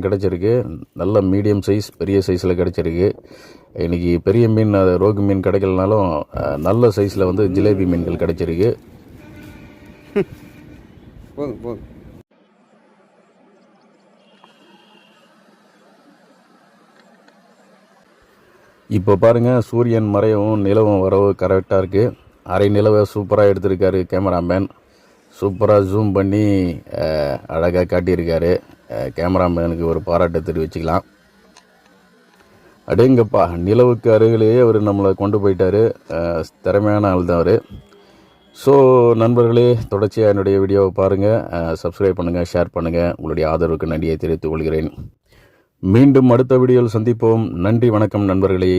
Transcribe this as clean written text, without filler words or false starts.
கிடச்சிருக்கு. நல்ல medium size பெரிய சைஸில் கிடச்சிருக்கு. இன்றைக்கி பெரிய மீன் ரோகு மீன் கிடைக்கலனாலும் நல்ல சைஸில் வந்து ஜிலேபி மீன்கள் கிடச்சிருக்கு. போதும் போதும். இப்போ பாருங்கள், சூரியன் மறையவும் நிலவும் வரவு கரெக்டாக இருக்குது. அரை நிலவை சூப்பராக எடுத்திருக்காரு கேமராமேன். சூப்பராக ஜூம் பண்ணி அழகாக காட்டியிருக்காரு. கேமராமேனுக்கு ஒரு பாராட்டை தெரிவிச்சுக்கலாம். அடேங்கப்பா, நிலவுக்கு அருகிலேயே அவர் நம்மளை கொண்டு போயிட்டார். திறமையான ஆள் தான் அவர். ஸோ நண்பர்களே, தொடர்ச்சியாக என்னுடைய வீடியோவை பாருங்கள், சப்ஸ்கிரைப் பண்ணுங்கள், ஷேர் பண்ணுங்கள். உங்களுடைய ஆதரவுக்கு நன்றியை தெரிவித்துக் கொள்கிறேன். மீண்டும் அடுத்த வீடியோவில் சந்திப்போம். நன்றி, வணக்கம் நண்பர்களே.